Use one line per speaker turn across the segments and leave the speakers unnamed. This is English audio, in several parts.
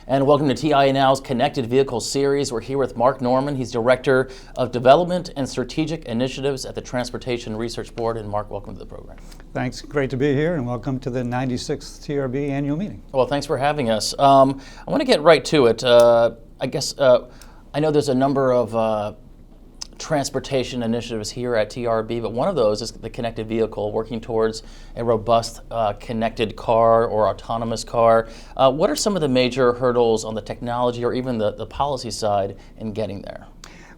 And welcome to TIA Now's Connected Vehicle Series. We're here with Mark Norman. He's Director of Development and Strategic Initiatives at the Transportation Research Board. And Mark, welcome to the program.
Thanks. Great to be here, and welcome to the 96th TRB annual meeting.
Well, thanks for having us. I want to get right to it. I know there's a number of transportation initiatives here at TRB, but one of those is the connected vehicle, working towards a robust connected car or autonomous car. What are some of the major hurdles on the technology or even the policy side in getting there?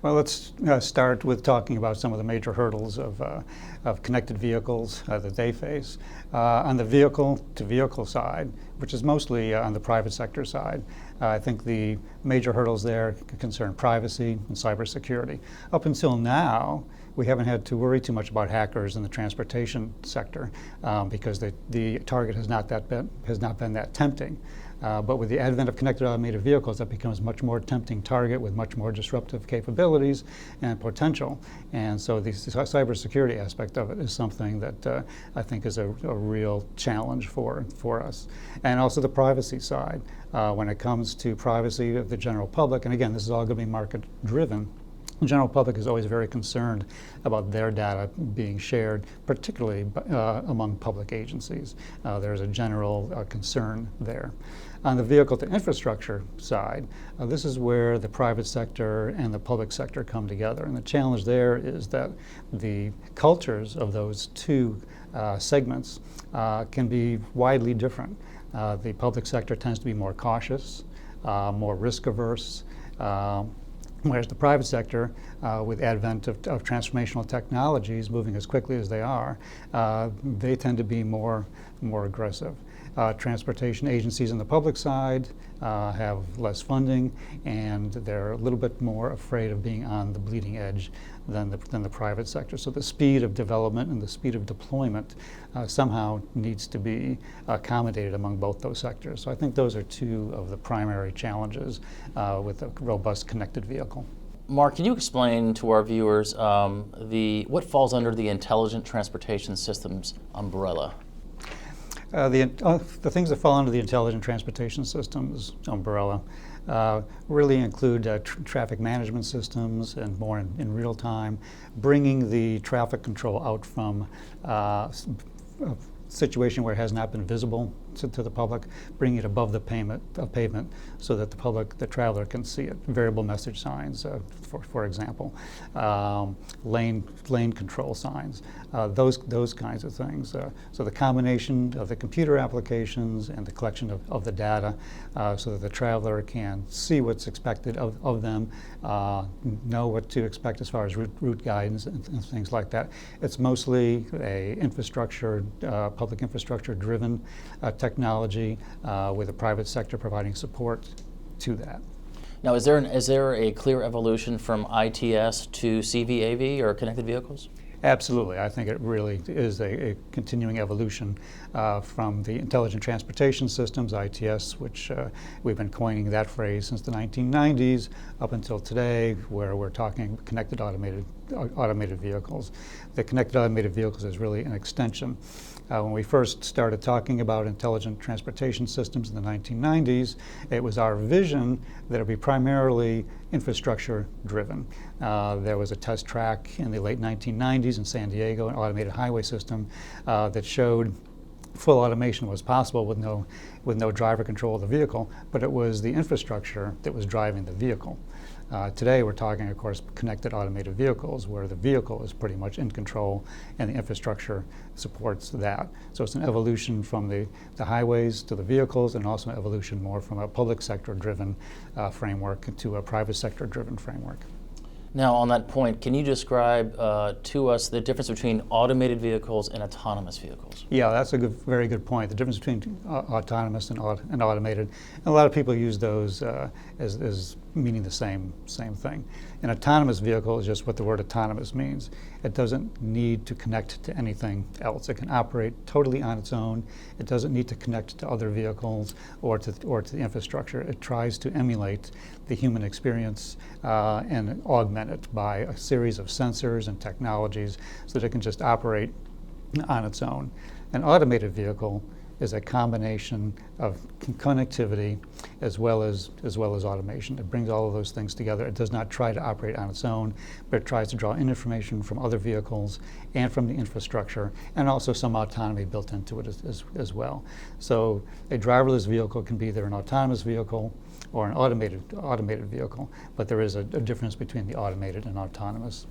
Well, let's start with talking about some of the major hurdles of connected vehicles that they face. On the vehicle-to-vehicle side, which is mostly on the private sector side, I think the major hurdles there concern privacy and cybersecurity. Up until now, we haven't had to worry too much about hackers in the transportation sector because the target has not been that tempting. But with the advent of connected automated vehicles, that becomes a much more tempting target with much more disruptive capabilities and potential. And so the cybersecurity aspect of it is something that I think is a real challenge for us. And also the privacy side. When it comes to privacy of the general public, and again, this is all going to be market driven, the general public is always very concerned about their data being shared, particularly among public agencies. There's a general concern there. On the vehicle-to-infrastructure side, this is where the private sector and the public sector come together. And the challenge there is that the cultures of those two segments can be widely different. The public sector tends to be more cautious, more risk-averse, whereas the private sector, with advent of transformational technologies moving as quickly as they are, they tend to be more aggressive. Transportation agencies on the public side have less funding, and they're a little bit more afraid of being on the bleeding edge than the private sector. So the speed of development and the speed of deployment somehow needs to be accommodated among both those sectors. So I think those are two of the primary challenges with a robust connected vehicle.
Mark, can you explain to our viewers what falls under the Intelligent Transportation Systems umbrella?
The things that fall under the Intelligent Transportation Systems umbrella really include traffic management systems and more in real time, bringing the traffic control out from a situation where it has not been visible to the public, bringing it above the pavement so that the traveler can see it. Variable message signs, for example, lane control signs, those kinds of things. So the combination of the computer applications and the collection of the data so that the traveler can see what's expected of them, know what to expect as far as route guidance and things like that. It's mostly a public infrastructure driven technology with the private sector providing support to that.
Now, is there a clear evolution from ITS to CVAV or connected vehicles?
Absolutely. I think it really is a continuing evolution from the Intelligent Transportation Systems, ITS, which we've been coining that phrase since the 1990s up until today, where we're talking connected automated vehicles. The connected automated vehicles is really an extension. When we first started talking about intelligent transportation systems in the 1990s, it was our vision that it would be primarily infrastructure driven. There was a test track in the late 1990s in San Diego, an automated highway system that showed full automation was possible with no driver control of the vehicle, but it was the infrastructure that was driving the vehicle. Today we're talking, of course, connected automated vehicles where the vehicle is pretty much in control and the infrastructure supports that. So it's an evolution from the highways to the vehicles, and also an evolution more from a public sector driven framework to a private sector driven framework.
Now, on that point, can you describe to us the difference between automated vehicles and autonomous vehicles?
Yeah, that's a very good point. The difference between autonomous and automated. And a lot of people use those as meaning the same thing. An autonomous vehicle is just what the word autonomous means. It doesn't need to connect to anything else. It can operate totally on its own. It doesn't need to connect to other vehicles or to the infrastructure. It tries to emulate the human experience and augment it by a series of sensors and technologies so that it can just operate on its own. An automated vehicle is a combination of connectivity as well as automation. It brings all of those things together. It does not try to operate on its own, but it tries to draw in information from other vehicles and from the infrastructure, and also some autonomy built into it as well. So a driverless vehicle can be either an autonomous vehicle or an automated vehicle, but there is a difference between the automated and autonomous.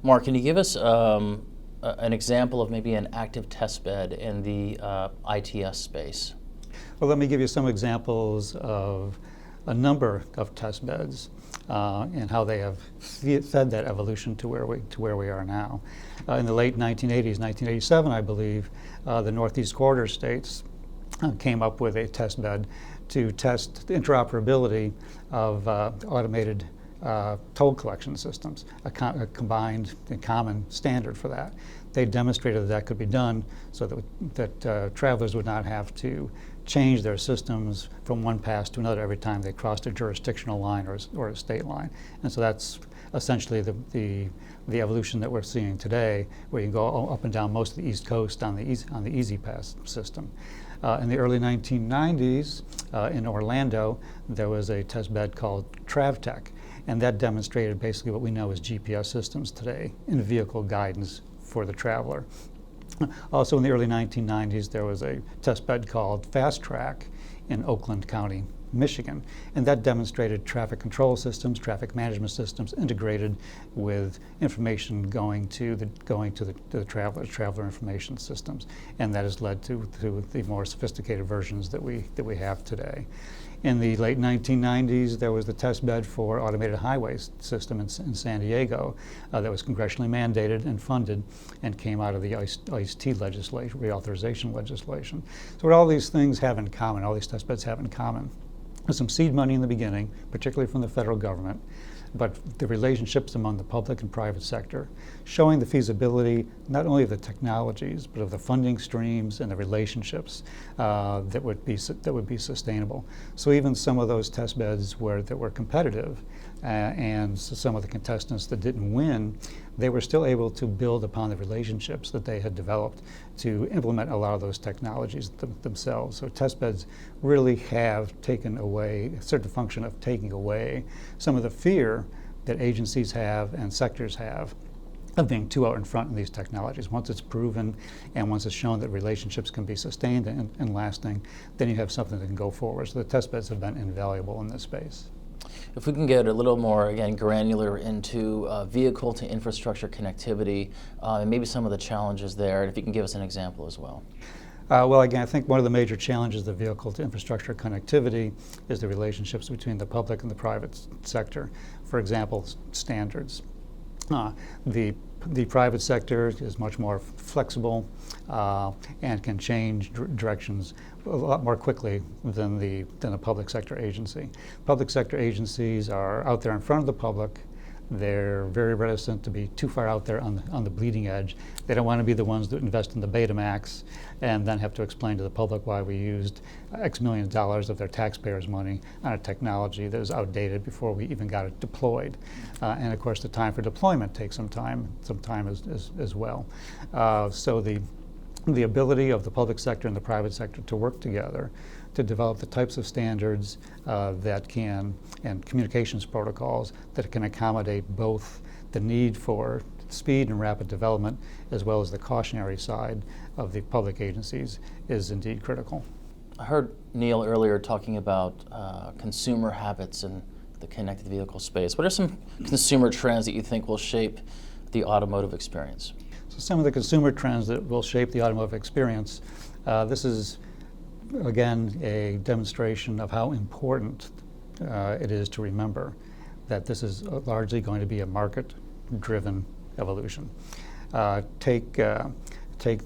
Mark, can you give us an example of maybe an active test bed in the ITS space?
Well, let me give you some examples of a number of test beds and how they have fed that evolution to where we are now. In the late 1980s, 1987, I believe, the Northeast Corridor states came up with a test bed to test the interoperability of automated toll collection systems, a combined and common standard for that. They demonstrated that could be done so that travelers would not have to change their systems from one pass to another every time they crossed a jurisdictional line or a state line. And so that's essentially the evolution that we're seeing today, where you can go up and down most of the East Coast on the Easy Pass system. In the early 1990s, in Orlando, there was a test bed called TravTech, and that demonstrated basically what we know as GPS systems today in vehicle guidance for the traveler. Also in the early 1990s, there was a test bed called Fast Track in Oakland County, Michigan, and that demonstrated traffic control systems, traffic management systems integrated with information going to the traveler information systems, and that has led to the more sophisticated versions that we have today. In the late 1990s, there was the test bed for automated highway system in San Diego that was congressionally mandated and funded and came out of the ICE-T legislation, reauthorization legislation. So what all these things have in common, all these test beds have in common, is some seed money in the beginning, particularly from the federal government, but the relationships among the public and private sector, showing the feasibility not only of the technologies, but of the funding streams and the relationships that would be sustainable. So even some of those test beds that were competitive, and some of the contestants that didn't win, they were still able to build upon the relationships that they had developed to implement a lot of those technologies themselves. So test beds really have taken away, a certain function of taking away some of the fear that agencies have and sectors have of being too out in front in these technologies. Once it's proven and once it's shown that relationships can be sustained and lasting, then you have something that can go forward. So the test beds have been invaluable in this space.
If we can get a little more, again, granular into vehicle to infrastructure connectivity and maybe some of the challenges there, and if you can give us an example as well.
Well, again, I think one of the major challenges of vehicle to infrastructure connectivity is the relationships between the public and the private sector. For example, standards. The private sector is much more flexible and can change directions a lot more quickly than a public sector agency. Public sector agencies are out there in front of the public. They're very reticent to be too far out there on the bleeding edge. They don't want to be the ones that invest in the Betamax and then have to explain to the public why we used X million dollars of their taxpayers' money on a technology that was outdated before we even got it deployed. And of course, the time for deployment takes some time as well. So the ability of the public sector and the private sector to work together to develop the types of standards and communications protocols that can accommodate both the need for speed and rapid development as well as the cautionary side of the public agencies is indeed critical.
I heard Neil earlier talking about consumer habits in the connected vehicle space. What are some consumer trends that you think will shape the automotive experience?
So some of the consumer trends that will shape the automotive experience, this is again a demonstration of how important it is to remember that this is largely going to be a market-driven evolution. Take the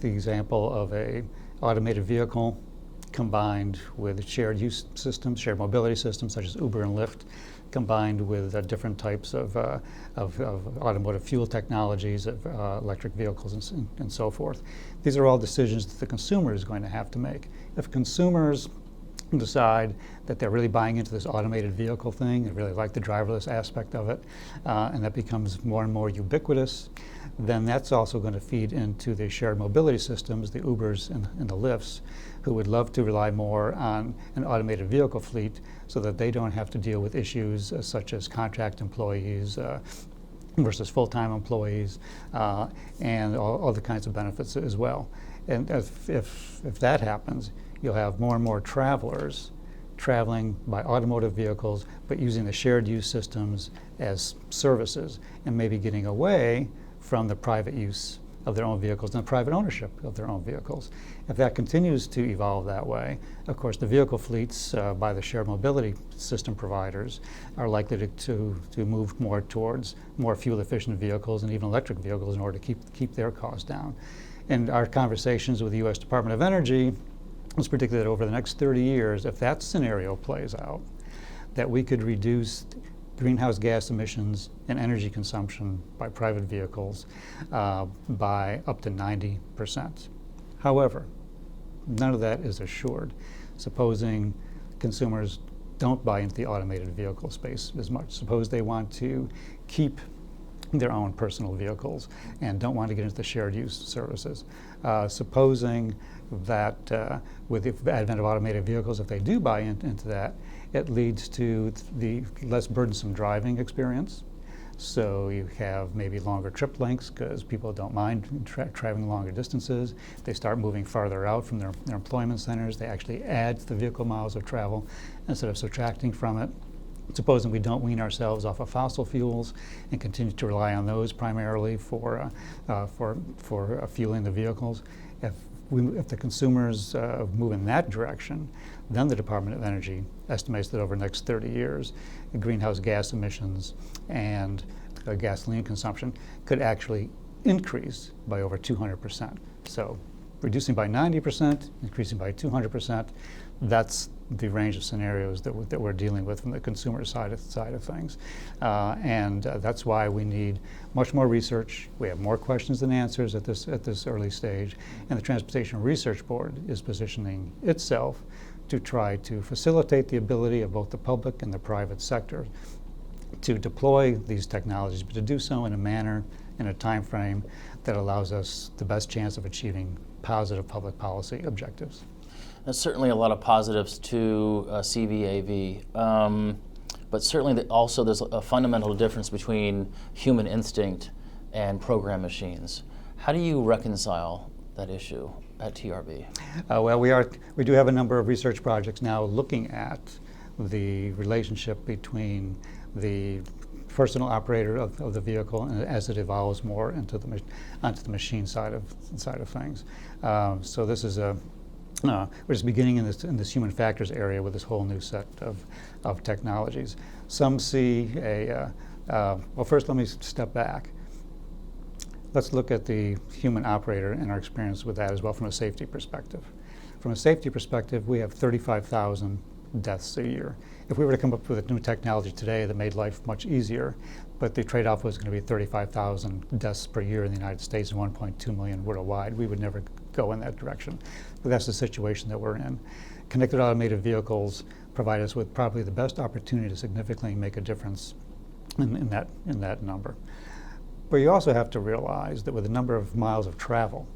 example of an automated vehicle combined with shared use systems, shared mobility systems such as Uber and Lyft, combined with different types of automotive fuel technologies, of electric vehicles and so forth. These are all decisions that the consumer is going to have to make. If consumers decide that they're really buying into this automated vehicle thing and really like the driverless aspect of it, and that becomes more and more ubiquitous, then that's also going to feed into the shared mobility systems, the Ubers and the Lyfts, who would love to rely more on an automated vehicle fleet so that they don't have to deal with issues such as contract employees versus full-time employees, and all the kinds of benefits as well. And if that happens, you'll have more and more travelers traveling by automotive vehicles, but using the shared use systems as services, and maybe getting away from the private use of their own vehicles and the private ownership of their own vehicles. If that continues to evolve that way, of course, the vehicle fleets by the shared mobility system providers are likely to move more towards more fuel-efficient vehicles and even electric vehicles in order to keep their costs down. In our conversations with the U.S. Department of Energy, it's predicted that over the next 30 years, if that scenario plays out, that we could reduce greenhouse gas emissions and energy consumption by private vehicles by up to 90%. However, none of that is assured. Supposing consumers don't buy into the automated vehicle space as much. Suppose they want to keep their own personal vehicles and don't want to get into the shared use services. Supposing that with the advent of automated vehicles, if they do buy into that, it leads to the less burdensome driving experience. So you have maybe longer trip lengths because people don't mind traveling longer distances. They start moving farther out from their employment centers. They actually add to the vehicle miles of travel instead of subtracting from it. Supposing we don't wean ourselves off of fossil fuels and continue to rely on those primarily for fueling the vehicles, if the consumers move in that direction, then the Department of Energy estimates that over the next 30 years, greenhouse gas emissions and gasoline consumption could actually increase by over 200%. So reducing by 90%, increasing by 200%, that's the range of scenarios that we're dealing with from the consumer side of things. And that's why we need much more research. We have more questions than answers at this early stage. And the Transportation Research Board is positioning itself to try to facilitate the ability of both the public and the private sector to deploy these technologies, but to do so in a manner, in a time frame that allows us the best chance of achieving positive public policy objectives.
There's certainly a lot of positives to CVAV, but certainly also there's a fundamental difference between human instinct and program machines. How do you reconcile that issue at TRB?
Well, we do have a number of research projects now looking at the relationship between the personal operator of the vehicle and as it evolves more onto the machine side of things. So this is we're just beginning in this human factors area with this whole new set of technologies. Some see well, first let me step back. Let's look at the human operator and our experience with that as well from a safety perspective. From a safety perspective, we have 35,000 deaths a year. If we were to come up with a new technology today that made life much easier, but the trade-off was going to be 35,000 deaths per year in the United States and 1.2 million worldwide, we would never go in that direction. But that's the situation that we're in. Connected automated vehicles provide us with probably the best opportunity to significantly make a difference in that number. But you also have to realize that with the number of miles of travel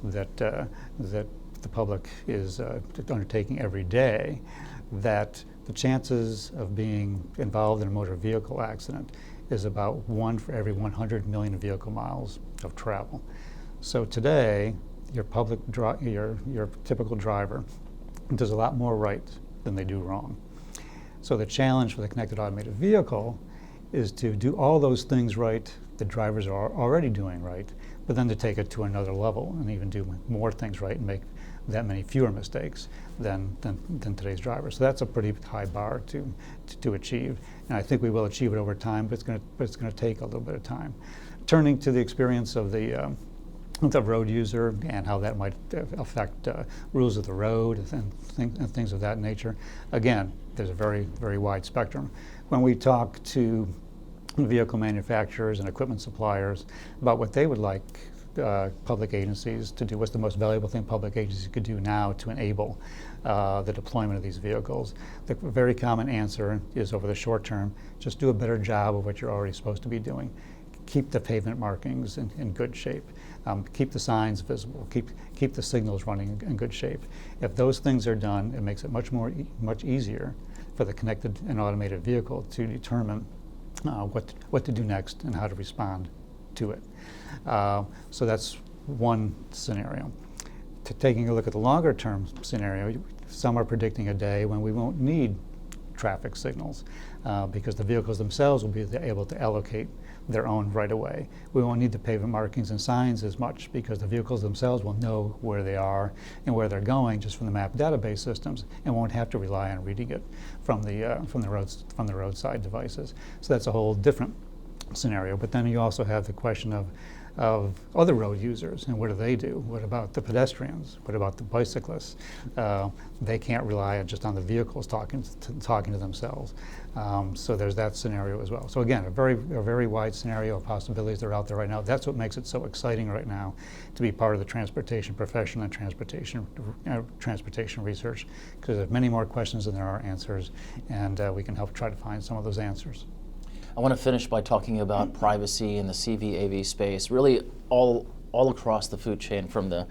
that the public is undertaking every day, that the chances of being involved in a motor vehicle accident is about 1 for every 100 million vehicle miles of travel. So today, your typical driver does a lot more right than they do wrong. So the challenge for the connected automated vehicle is to do all those things right that drivers are already doing right, but then to take it to another level and even do more things right and make that many fewer mistakes than today's drivers. So that's a pretty high bar to achieve, and I think we will achieve it over time, but it's going to take a little bit of time. Turning to the experience of the road user and how that might affect rules of the road and things of that nature. Again, there's a very, very wide spectrum. When we talk to vehicle manufacturers and equipment suppliers about what they would like public agencies to do what's the most valuable thing public agencies could do now to enable the deployment of these vehicles. The very common answer is, over the short term, just do a better job of what you're already supposed to be doing. Keep the pavement markings in good shape. Keep the signs visible. Keep the signals running in good shape. If those things are done, it makes it much easier for the connected and automated vehicle to determine what to do next and how to respond to it. So that's one scenario. Taking a look at the longer term scenario, some are predicting a day when we won't need traffic signals because the vehicles themselves will be able to allocate their own right of way. We won't need the pavement markings and signs as much because the vehicles themselves will know where they are and where they're going just from the map database systems, and won't have to rely on reading it from the roadside devices. So that's a whole different scenario. But then you also have the question of other road users, and what do they do? What about the pedestrians? What about the bicyclists? They can't rely just on the vehicles talking to themselves. So there's that scenario as well. So again, a very wide scenario of possibilities that are out there right now. That's what makes it so exciting right now to be part of the transportation profession and transportation research, because there's many more questions than there are answers, and we can help try to find some of those answers.
I want to finish by talking about privacy in the CV/AV space, really all across the food chain, from the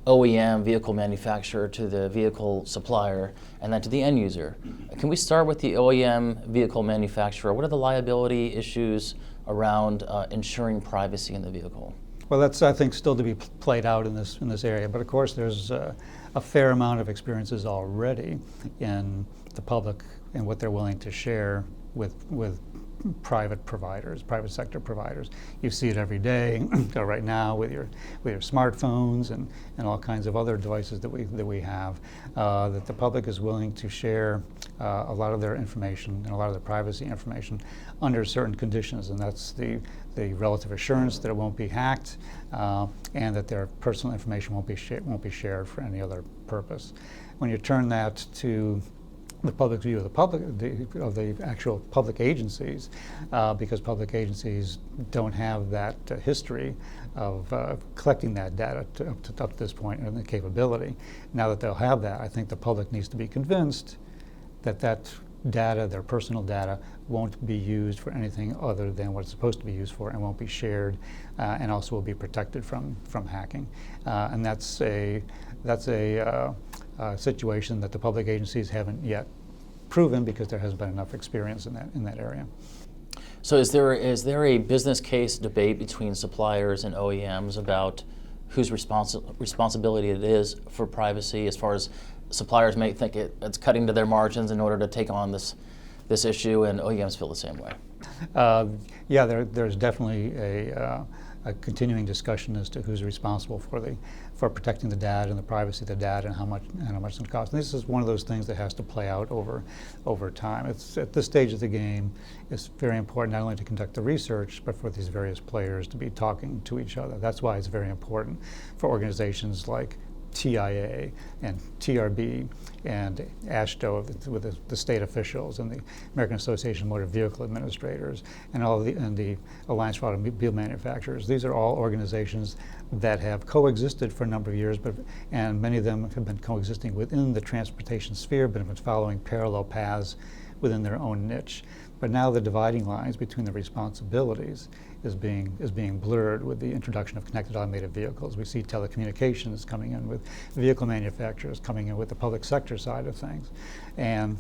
OEM, vehicle manufacturer, to the vehicle supplier, and then to the end user. Can we start with the OEM vehicle manufacturer? What are the liability issues around ensuring privacy in the vehicle?
Well, that's, I think, still to be played out in this area. But of course, there's a fair amount of experiences already in the public and what they're willing to share with private providers, private sector providers. You see it every day right now with your smartphones and all kinds of other devices that we have, that the public is willing to share a lot of their information and a lot of their privacy information under certain conditions, and that's the relative assurance that it won't be hacked, and that their personal information won't be shared for any other purpose. When you turn that to the public view of the actual public agencies, because public agencies don't have that history of collecting that data up to this point, and the capability. Now that they'll have that, I think the public needs to be convinced that that data, their personal data, won't be used for anything other than what it's supposed to be used for, and won't be shared, and also will be protected from hacking. And that's a situation that the public agencies haven't yet proven, because there hasn't been enough experience in that area.
So is there a business case debate between suppliers and OEMs about whose responsibility it is for privacy, as far as suppliers may think it's cutting to their margins in order to take on this issue, and OEMs feel the same way?
Yeah, there's definitely a continuing discussion as to who's responsible for protecting the data and the privacy of the data, and how much it's going to cost. And this is one of those things that has to play out over time. It's at this stage of the game, it's very important not only to conduct the research, but for these various players to be talking to each other. That's why it's very important for organizations like TIA and TRB and AASHTO with the state officials, and the American Association of Motor Vehicle Administrators, and the Alliance for Automobile Manufacturers. These are all organizations that have coexisted for a number of years, and many of them have been coexisting within the transportation sphere, but have been following parallel paths within their own niche. But now the dividing lines between the responsibilities is being blurred with the introduction of connected automated vehicles. We see telecommunications coming in, with vehicle manufacturers coming in with the public sector side of things. And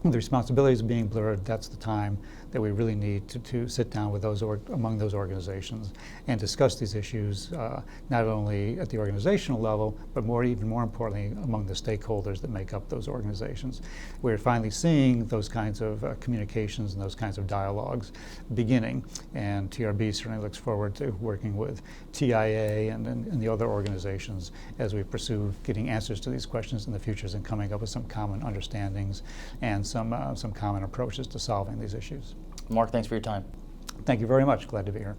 the responsibilities being blurred, that's the time that we really need to sit down with among those organizations and discuss these issues, not only at the organizational level, but even more importantly, among the stakeholders that make up those organizations. We're finally seeing those kinds of communications and those kinds of dialogues beginning, and TRB certainly looks forward to working with TIA and the other organizations as we pursue getting answers to these questions in the future, and coming up with some common understandings and some common approaches to solving these issues.
Mark, thanks for your time.
Thank you very much. Glad to be here.